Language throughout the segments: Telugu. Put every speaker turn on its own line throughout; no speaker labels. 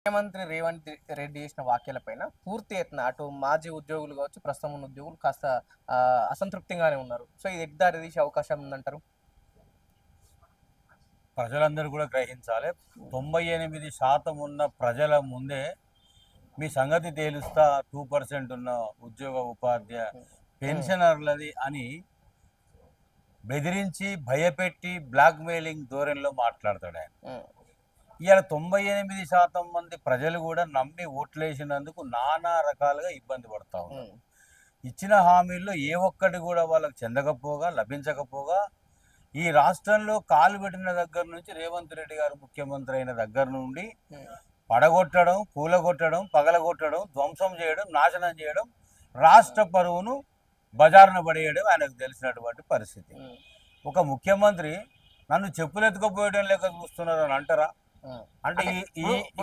ముఖ్యమంత్రి రేవంత్ రెడ్డి చేసిన వ్యాఖ్యలపైన పూర్తి ఎత్తున అటు మాజీ ఉద్యోగులు కావచ్చు, ప్రస్తుతం ఉన్న ఉద్యోగులు కాస్త అసంతృప్తిగానే ఉన్నారు. సో ఇది ఎగ్దారి తీసే అవకాశం ఉందంటారు?
ప్రజలందరూ కూడా గ్రహించాలి. 98% ఉన్న ప్రజల ముందే మీ సంగతి తేలుస్తా 2% ఉన్న ఉద్యోగ ఉపాధ్యాయ పెన్షనర్లది అని బెదిరించి భయపెట్టి బ్లాక్మెయిలింగ్ ధోరణిలో మాట్లాడతాడు ఆయన. ఇవాళ 98% మంది ప్రజలు కూడా నమ్మి ఓట్లేసినందుకు నానా రకాలుగా ఇబ్బంది పడతా ఉన్నారు. ఇచ్చిన హామీల్లో ఏ ఒక్కటి కూడా వాళ్ళకి చెందకపోగా లభించకపోగా ఈ రాష్ట్రంలో కాలు పెట్టిన దగ్గర నుంచి రేవంత్ రెడ్డి గారు ముఖ్యమంత్రి అయిన దగ్గర నుండి పడగొట్టడం, కూలగొట్టడం, పగలగొట్టడం, ధ్వంసం చేయడం, నాశనం చేయడం, రాష్ట్ర పరువును బజారున పడేయడం ఆయనకు తెలిసినటువంటి పరిస్థితి. ఒక ముఖ్యమంత్రి నన్ను చెప్పులెత్తుకపోయడం లేక చూస్తున్నారు అని అంటారా? అంటే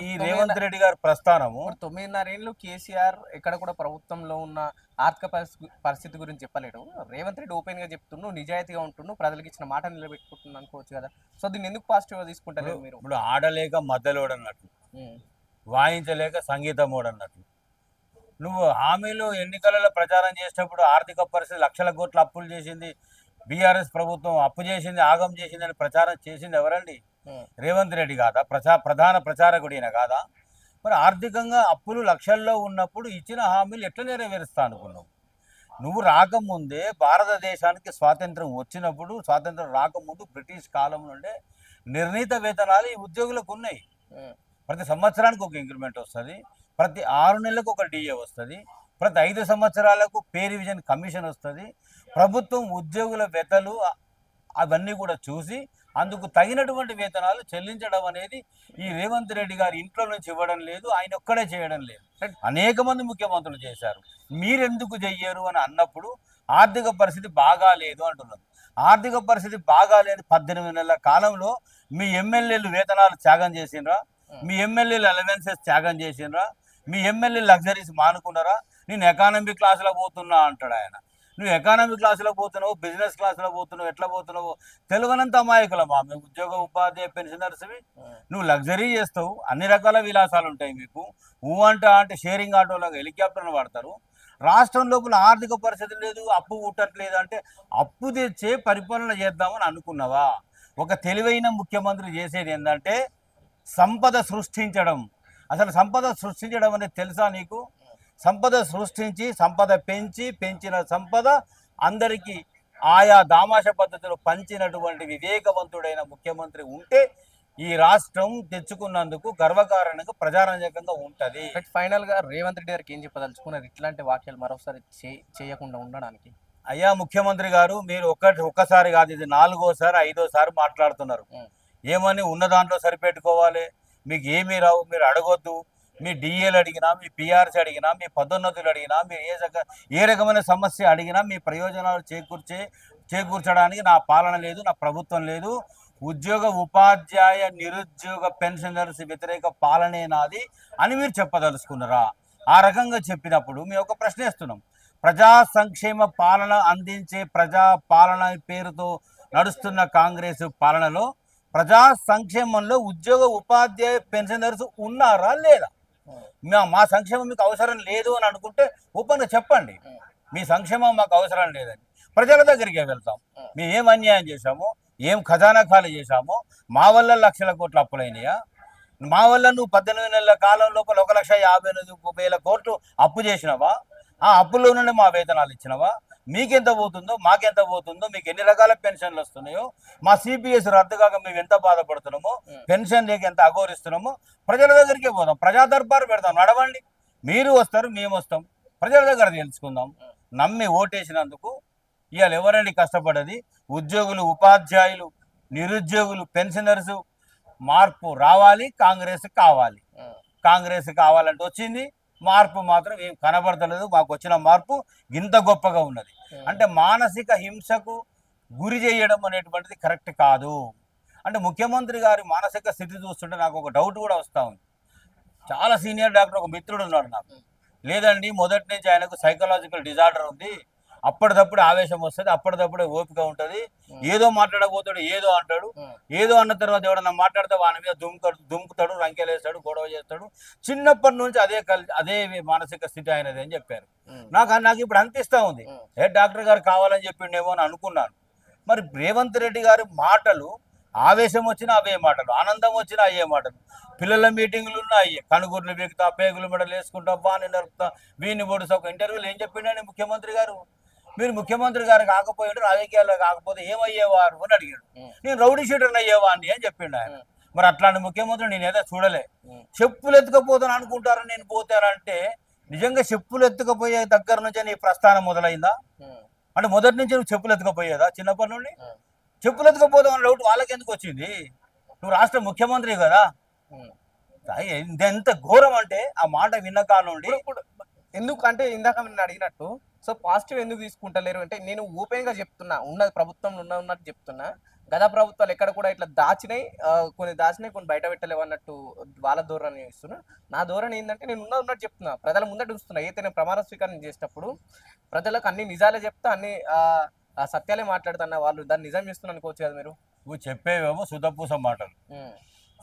ఈ రేవంత్ రెడ్డి గారి ప్రస్థానము
9.5 ఏళ్ళు కేసీఆర్ ఎక్కడ కూడా ప్రభుత్వంలో ఉన్న ఆర్థిక పరిస్థితి గురించి చెప్పలేడు. రేవంత్ రెడ్డి ఓపెన్ గా చెప్తున్నావు, నిజాయితీగా ఉంటున్నావు, ప్రజలకు ఇచ్చిన మాట నిలబెట్టుకుంటున్నాను అనుకోవచ్చు కదా. సో దీన్ని ఎందుకు పాజిటివ్ గా తీసుకుంటారు మీరు?
ఇప్పుడు ఆడలేక మధ్యలోడు అన్నట్లు, వాయించలేక సంగీతమోడు అన్నట్లు. నువ్వు హామీలు ఎన్నికలలో ప్రచారం చేసేటప్పుడు ఆర్థిక పరిస్థితి లక్షల కోట్ల అప్పులు చేసింది, బీఆర్ఎస్ ప్రభుత్వం అప్పు చేసింది, ఆగం చేసింది అని ప్రచారం చేసింది ఎవరండి? రేవంత్ రెడ్డి కాదా? ప్రధాన ప్రచారకుడిన కాదా? మరి ఆర్థికంగా అప్పులు లక్షల్లో ఉన్నప్పుడు ఇచ్చిన హామీలు ఎట్లా నెరవేరుస్తా అనుకున్నావు? నువ్వు రాకముందే భారతదేశానికి స్వాతంత్రం వచ్చినప్పుడు, స్వాతంత్రం రాకముందు బ్రిటిష్ కాలం నుండే నిర్ణీత వేతనాలు ఈ ఉద్యోగులకు ఉన్నాయి. ప్రతి సంవత్సరానికి ఒక ఇంక్రిమెంట్ వస్తుంది, ప్రతి 6 నెలలకు ఒక డిఏ వస్తుంది, ప్రతి 5 సంవత్సరాలకు పే రివిజన్ కమిషన్ వస్తుంది. ప్రభుత్వం ఉద్యోగుల వేతలు అవన్నీ కూడా చూసి అందుకు తగినటువంటి వేతనాలు చెల్లించడం అనేది ఈ రేవంత్ రెడ్డి గారి ఇంట్లో నుంచి ఇవ్వడం లేదు, ఆయన ఒక్కడే చేయడం లేదు, అనేక మంది ముఖ్యమంత్రులు చేశారు. మీరెందుకు చెయ్యరు అని అన్నప్పుడు ఆర్థిక పరిస్థితి బాగాలేదు అంటున్నారు. ఆర్థిక పరిస్థితి బాగాలేదు 18 నెలల కాలంలో మీ ఎమ్మెల్యేలు వేతనాలు త్యాగం చేసినరా? మీ ఎమ్మెల్యేలు అలవెన్సెస్ త్యాగం చేసినరా? మీ ఎమ్మెల్యే లగ్జరీస్ మానుకున్నారా? నేను ఎకానమీ క్లాసులో పోతున్నా అంటాడు ఆయన. నువ్వు ఎకానమీ క్లాసులో పోతున్నావు, బిజినెస్ క్లాసులో పోతున్నావు, ఎట్లా పోతున్నావు? తెలుగునంత అమాయకులమా మేము ఉద్యోగ ఉపాధ్యాయ పెన్షనర్స్వి? నువ్వు లగ్జరీ చేస్తావు, అన్ని రకాల విలాసాలు ఉంటాయి మీకు. అంటే షేరింగ్ ఆటోలాగా హెలికాప్టర్లు వాడతారు. రాష్ట్రం లోపల ఆర్థిక పరిస్థితి లేదు, అప్పు పుట్టట్లేదు అంటే అప్పు తెచ్చే పరిపాలన చేద్దామని అనుకున్నావా? ఒక తెలివైన ముఖ్యమంత్రి చేసేది ఏంటంటే సంపద సృష్టించడం. అసలు సంపద సృష్టించడం అనేది తెలుసా నీకు? సంపద సృష్టించి సంపద పెంచిన సంపద అందరికీ ఆయా దామాష పద్ధతిలో పంచినటువంటి వివేకవంతుడైన ముఖ్యమంత్రి ఉంటే ఈ రాష్ట్రం తెచ్చుకున్నందుకు గర్వకారణంగా ప్రజారంజకంగా ఉంటది.
ఫైనల్ గా రేవంత్ రెడ్డి గారికి ఏం చెప్పదలుచుకున్నారు ఇట్లాంటి వాక్యాలు మరోసారి చేయకుండా ఉండడానికి?
అయ్యా ముఖ్యమంత్రి గారు, మీరు ఒక్కసారి కాదు, ఇది 4వోసారి 5వసారి మాట్లాడుతున్నారు. ఏమని ఉన్న దాంట్లో సరిపెట్టుకోవాలి, మీకు ఏమీ రావు, మీరు అడగొద్దు. మీ డిఏలు అడిగినా, మీ పిఆర్సీ అడిగినా, మీ పదోన్నతులు అడిగినా, మీరు ఏ రకమైన సమస్య అడిగినా మీ ప్రయోజనాలు చేకూర్చడానికి నా పాలన లేదు, నా ప్రభుత్వం లేదు. ఉద్యోగ ఉపాధ్యాయ నిరుద్యోగ పెన్షనర్స్ వ్యతిరేక పాలనే నాది అని మీరు చెప్పదలుచుకున్నారా? ఆ రకంగా చెప్పినప్పుడు మేము ఒక ప్రశ్న వేస్తున్నాం. ప్రజా సంక్షేమ పాలన అందించే ప్రజా పాలన పేరుతో నడుస్తున్న కాంగ్రెస్ పాలనలో ప్రజా సంక్షేమంలో ఉద్యోగ ఉపాధ్యాయ పెన్షనర్స్ ఉన్నారా లేదా? మా సంక్షేమం మీకు అవసరం లేదు అని అనుకుంటే ఓపెన్గా చెప్పండి, మీ సంక్షేమం మాకు అవసరం లేదని. ప్రజల దగ్గరికి వెళ్తాం. మేము ఏం అన్యాయం చేశామో, ఏం ఖజానా ఖాళీ చేశామో, మా వల్ల లక్షల కోట్ల అప్పులైనయా? మా వల్ల నువ్వు 18 నెలల కాలం లోపల 1,59,000 కోట్లు అప్పు చేసినావా? ఆ అప్పుల్లో నుండి మా వేతనాలు ఇచ్చినవా? మీకెంత పోతుందో, మాకెంత పోతుందో, మీకు ఎన్ని రకాల పెన్షన్లు వస్తున్నాయో, మా సిపిఎస్ రద్దు కాక మేము ఎంత బాధపడుతున్నామో, పెన్షన్ లేక ఎంత అఘోరిస్తున్నామో ప్రజల దగ్గరికే పోదాం, ప్రజా దర్బారు పెడదాం. నడవండి, మీరు వస్తారు, మేము వస్తాం, ప్రజల దగ్గర తెలుసుకుందాం. నమ్మి ఓటేసినందుకు ఇవాళ ఎవరండి కష్టపడది? ఉద్యోగులు, ఉపాధ్యాయులు, నిరుద్యోగులు, పెన్షనర్స్. మార్పు రావాలి, కాంగ్రెస్ కావాలి. కాంగ్రెస్ కావాలంటే వచ్చింది, మార్పు మాత్రం ఏం కనబడతలేదు. మాకు వచ్చిన మార్పు ఇంత గొప్పగా ఉన్నది అంటే మానసిక హింసకు గురి చేయడం అనేటువంటిది కరెక్ట్ కాదు. అంటే ముఖ్యమంత్రి గారి మానసిక స్థితి చూస్తుంటే నాకు ఒక డౌట్ కూడా వస్తూ ఉంది. చాలా సీనియర్ డాక్టర్ ఒక మిత్రుడు ఉన్నాడు నాకు. లేదండి, మొదటి నుంచి ఆయనకు సైకలాజికల్ డిజార్డర్ ఉంది, అప్పటిదప్పుడు ఆవేశం వస్తుంది, అప్పటిదప్పుడే ఓపిక ఉంటుంది. ఏదో మాట్లాడబోతాడు, ఏదో అంటాడు. ఏదో అన్న తర్వాత ఎవడన్నా మాట్లాడితే వాని మీద దుముకుతాడు, రంకెలేస్తాడు, గొడవ చేస్తాడు. చిన్నప్పటి నుంచి అదే మానసిక స్థితి అయినది అని చెప్పారు. నాకు ఇప్పుడు అనిపిస్తూ ఉంది, డాక్టర్ గారు కావాలని చెప్పిండేమో అని అనుకున్నాను. మరి రేవంత్ రెడ్డి గారి మాటలు, ఆవేశం వచ్చినా అవే మాటలు, ఆనందం వచ్చినా అయ్యే మాటలు. పిల్లల మీటింగ్లు ఉన్నా అయ్యే, కనుగూర్లు బీకుతా, పేగులు మెడలు వేసుకుంటా, బాని నరుకుతా, వీని పొడుసా. ఒక ఇంటర్వ్యూలో ఏం చెప్పిండని ముఖ్యమంత్రి గారు, మీరు ముఖ్యమంత్రి గారు కాకపోయాడు, రాజకీయాల్లో కాకపోతే ఏమయ్యేవారు అని అడిగాడు. నేను రౌడీ షీటర్ని అయ్యేవాడిని అని చెప్పిండు ఆయన. మరి అట్లాంటి ముఖ్యమంత్రి నేను ఏదో చూడలే. చెప్పులు ఎత్తుకపోతాను అనుకుంటారని నేను పోతానంటే, నిజంగా చెప్పులు ఎత్తుకపోయే దగ్గర నుంచే నీ ప్రస్థానం మొదలైందా? అంటే మొదటి నుంచి నువ్వు చెప్పులు ఎత్తుకపోయేదా? చిన్నప్పటి నుండి చెప్పులు ఎత్తుకపోతాం అన్న డౌట్ వాళ్ళకి ఎందుకు వచ్చింది? నువ్వు రాష్ట్ర ముఖ్యమంత్రి కదా. ఎంత ఘోరం అంటే ఆ మాట విన్న కాడ నుండి.
ఎందుకు అంటే ఇందాక నేను అడిగినట్టు, సో పాజిటివ్ ఎందుకు తీసుకుంటలేరు అంటే, నేను ఓపెన్ గా చెప్తున్నా, ఉన్నది ప్రభుత్వంలో ఉన్నట్టు చెప్తున్నా. గత ప్రభుత్వాలు ఎక్కడ కూడా ఇట్లా దాచినాయి, కొన్ని దాచినాయి, కొన్ని బయట పెట్టలేవు అన్నట్టు వాళ్ళ ధోరణి ఇస్తున్నా. నా ధోరణి ఏంటంటే, నేను ఉన్నట్టు చెప్తున్నా, ప్రజల ముందట చూస్తున్నా. అయితే నేను ప్రమాణ స్వీకారం చేసేటప్పుడు ప్రజలకు అన్ని నిజాలే చెప్తా, అన్ని సత్యాలే మాట్లాడుతున్నా. వాళ్ళు దాన్ని నిజం చేస్తున్నా అనుకోవచ్చు కదా మీరు.
నువ్వు చెప్పేవేమో సుధపూస మాటలు,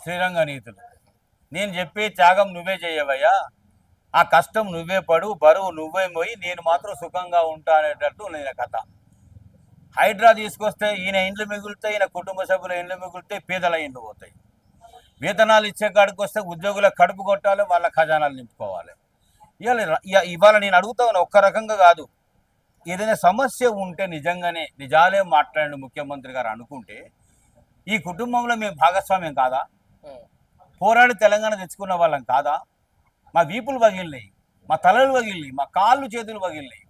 శ్రీరంగ నీతులు. నేను చెప్పే త్యాగం నువ్వే చేయవయ్యా, ఆ కష్టం నువ్వే పడు, బరువు నువ్వే పోయి, నేను మాత్రం సుఖంగా ఉంటా అనేటట్టు నేను కథ. హైడ్రా తీసుకొస్తే ఈయన ఇండ్లు మిగులుతాయి, ఈయన కుటుంబ సభ్యుల ఇండ్లు మిగులుతాయి, పేదల ఇండ్లు పోతాయి. వేతనాలు ఇచ్చే కాడికి వస్తే ఉద్యోగుల కడుపు కొట్టాలి, వాళ్ళ ఖజానాలు నింపుకోవాలి. ఇవాళ నేను అడుగుతా ఉన్నా, ఒక్క రకంగా కాదు. ఏదైనా సమస్య ఉంటే నిజంగానే నిజాలే మాట్లాడిన ముఖ్యమంత్రి గారు అనుకుంటే, ఈ కుటుంబంలో మేము భాగస్వామ్యం కాదా? పోరాడి తెలంగాణ తెచ్చుకున్న వాళ్ళం కాదా? మా వీపులు పగిలినాయి, మా తలలు పగిలినాయి, మా కాళ్ళు చేతులు పగిలినాయి.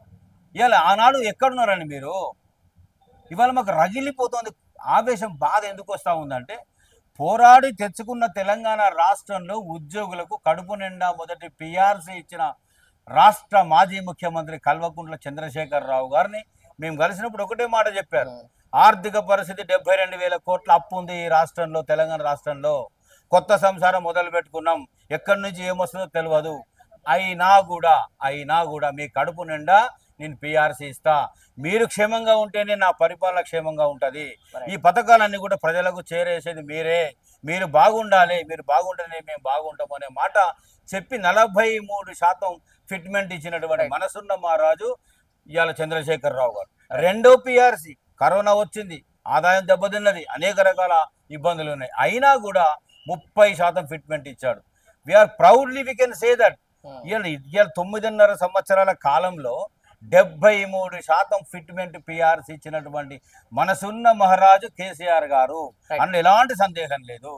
ఇవాళ ఆనాడు ఎక్కడున్నారండి మీరు? ఇవాళ మాకు రగిలిపోతుంది. ఆవేశం, బాధ ఎందుకు వస్తూ ఉందంటే, పోరాడి తెచ్చుకున్న తెలంగాణ రాష్ట్రంలో ఉద్యోగులకు కడుపు నిండా మొదటి పిఆర్సీ ఇచ్చిన రాష్ట్ర మాజీ ముఖ్యమంత్రి కల్వకుంట్ల చంద్రశేఖరరావు గారిని మేము కలిసినప్పుడు ఒకటే మాట చెప్పారు. ఆర్థిక పరిస్థితి 72,000 కోట్ల అప్పు ఉంది ఈ రాష్ట్రంలో, తెలంగాణ రాష్ట్రంలో. కొత్త సంసారం మొదలు పెట్టుకున్నాం, ఎక్కడి నుంచి ఏమొస్తుందో తెలియదు. అయినా కూడా మీ కడుపు నిండా నేను పిఆర్సీ ఇస్తా, మీరు క్షేమంగా ఉంటేనే నా పరిపాలన క్షేమంగా ఉంటుంది. ఈ పథకాలన్నీ కూడా ప్రజలకు చేరేసేది మీరే, మీరు బాగుండాలి, మీరు బాగుంటేనే మేము బాగుంటాము అనే మాట చెప్పి 43% ఫిట్మెంట్ ఇచ్చినటువంటి మనసున్న మహారాజు ఇవాళ చంద్రశేఖరరావు గారు. రెండో పిఆర్సీ, కరోనా వచ్చింది, ఆదాయం దెబ్బతిన్నది, అనేక రకాల ఇబ్బందులు ఉన్నాయి, అయినా కూడా 30% ఫిట్మెంట్ ఇచ్చాడు. We are proudly we can say that. ఇవాళ 9.5 సంవత్సరాల కాలంలో 73% ఫిట్మెంట్ పిఆర్సీ ఇచ్చినటువంటి మనసున్న మహారాజు కేసీఆర్ గారు, అందులో ఎలాంటి సందేహం లేదు.